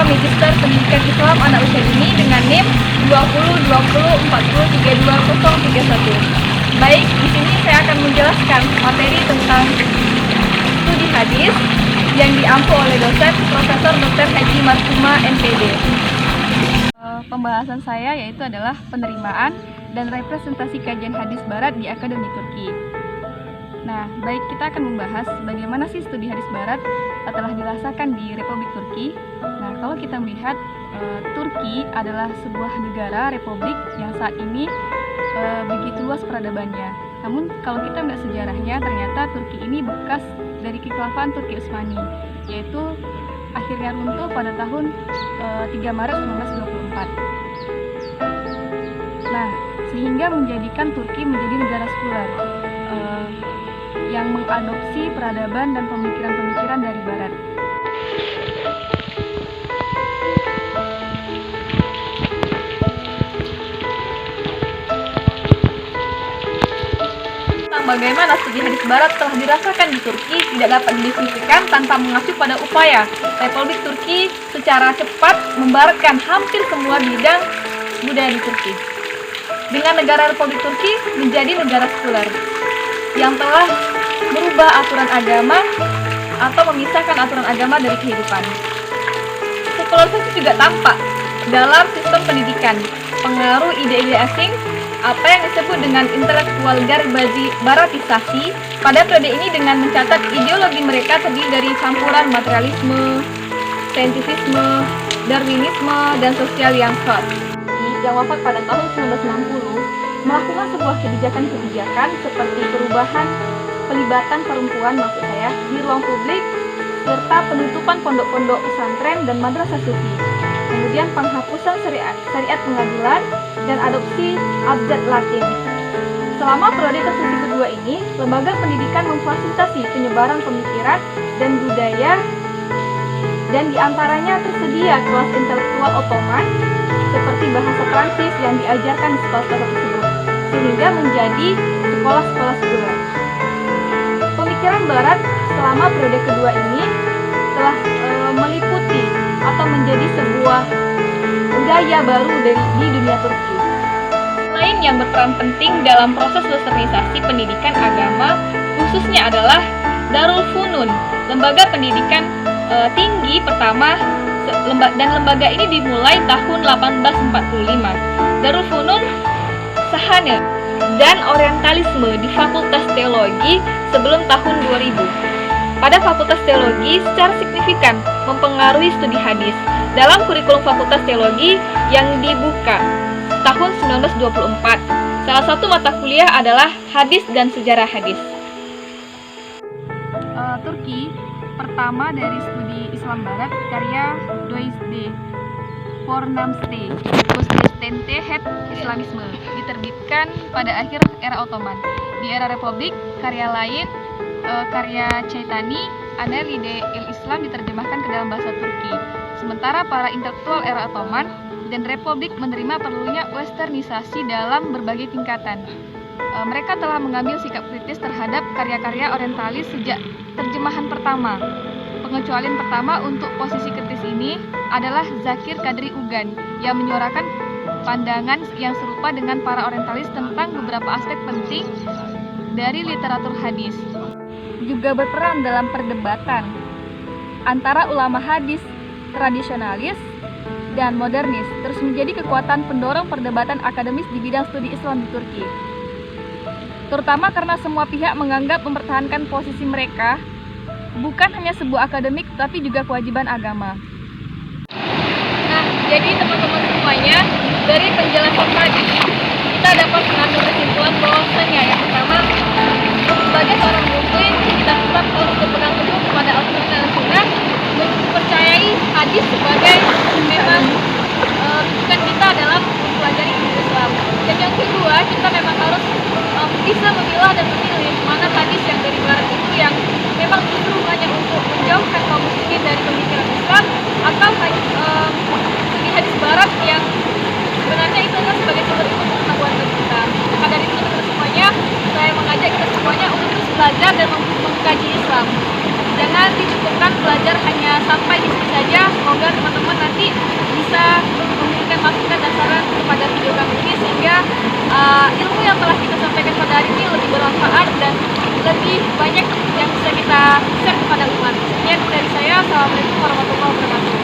Magister Pendidikan Islam anak usia dini dengan NIM 2020403231. Baik, di sini saya akan menjelaskan materi tentang studi hadis yang diampu oleh dosen Profesor Dr. Haji Martuma MPD. Pembahasan saya yaitu adalah penerimaan dan representasi kajian hadis barat di Akademi Turki. Nah, baik, kita akan membahas bagaimana sih studi hadis barat telah dirasakan di Republik Turki. Nah, kalau kita melihat Turki adalah sebuah negara republik yang saat ini begitu luas peradabannya. Namun kalau kita melihat sejarahnya, ternyata Turki ini bekas dari kekhilafan Turki Utsmani, yaitu akhirnya runtuh pada tahun 3 Maret 1924. Nah, sehingga menjadikan Turki menjadi negara sekuler yang mengadopsi peradaban dan pemikiran-pemikiran dari Barat. Bagaimana studi hadis barat telah dirasakan di Turki tidak dapat didefinisikan tanpa mengacu pada upaya Republik Turki secara cepat membaratkan hampir semua bidang budaya di Turki, dengan negara Republik Turki menjadi negara sekuler yang telah merubah aturan agama atau memisahkan aturan agama dari kehidupan. Sekularisasi juga tampak dalam sistem pendidikan, pengaruh ide-ide asing, apa yang disebut dengan intelektual baratisasi pada periode ini dengan mencatat ideologi mereka terdiri dari campuran materialisme, saintifisme, darwinisme, dan sosial yang hot. Yang wafat pada tahun 1960 melakukan sebuah kebijakan-kebijakan seperti perubahan pelibatan perempuan di ruang publik serta penutupan pondok-pondok pesantren dan madrasah sufi. Kemudian penghapusan syariat pengadilan dan adopsi abjad Latin. Selama periode konstitusi kedua ini, lembaga pendidikan memfasilitasi penyebaran pemikiran dan budaya, dan diantaranya tersedia kelas intelektual Ottoman seperti bahasa Prancis yang diajarkan di sekolah-sekolah tersebut, sehingga menjadi sekolah-sekolah sekuler. Pemikiran Barat selama periode kedua ini telah meliputi atau menjadi sebuah gaya baru di dunia Turki. Lain yang berperan penting dalam proses westernisasi pendidikan agama khususnya adalah Darul Funun, lembaga pendidikan tinggi pertama, dan lembaga ini dimulai tahun 1845. Darul Funun Sahane dan Orientalisme di Fakultas Teologi sebelum tahun 2000. Pada Fakultas Teologi secara signifikan mempengaruhi studi hadis dalam kurikulum Fakultas Teologi yang dibuka tahun 1924. Salah satu mata kuliah adalah Hadis dan Sejarah Hadis. Turki pertama dari studi Islam Barat karya Doizde Pornamste Kostestente Het Islamisme diterbitkan pada akhir era Ottoman. Di era Republik, karya lain karya Ceytani Anelide il-Islam diterjemahkan ke dalam bahasa Turki. Sementara para intelektual era Ottoman dan Republik menerima perlunya westernisasi dalam berbagai tingkatan. Mereka telah mengambil sikap kritis terhadap karya-karya orientalis sejak terjemahan pertama. Pengecualian pertama untuk posisi kritis ini adalah Zakir Kadri Ugan yang menyuarakan pandangan yang serupa dengan para orientalis tentang beberapa aspek penting dari literatur hadis. Juga berperan dalam perdebatan antara ulama hadis tradisionalis dan modernis, terus menjadi kekuatan pendorong perdebatan akademis di bidang studi Islam di Turki. Terutama karena semua pihak menganggap mempertahankan posisi mereka bukan hanya sebuah akademik, tapi juga kewajiban agama. Nah, jadi teman-teman semuanya, dari penjelasan tadi, kita dapat mengambil kesimpulan bahwasanya yang pertama, sebagai seorang muslim, kita tetap harus berpegang teguh kepada Al-Quran dan Sunnah, mempercayai hadis sebagai memang rujukan kita dalam mempelajari Islam. Dan yang kedua, kita memang harus bisa memilah dan memilih mana hadis yang dari Barat itu yang memang justru hanya untuk menjauhkan kaum muslimin dari pemikiran Islam, atau studi hadis Barat yang sebenarnya itu adalah sebagai sumber ilmu pengetahuan bagi kita. Maka dari itu teman-teman semuanya, saya mengajak kita semuanya untuk terus belajar dan mengkaji Islam. Turki bisa memberikan masukan dan saran kepada video kami ini, sehingga ilmu yang telah kita sampaikan pada hari ini lebih bermanfaat dan lebih banyak yang bisa kita share kepada umat. Sekian dari saya. Assalamualaikum warahmatullahi wabarakatuh.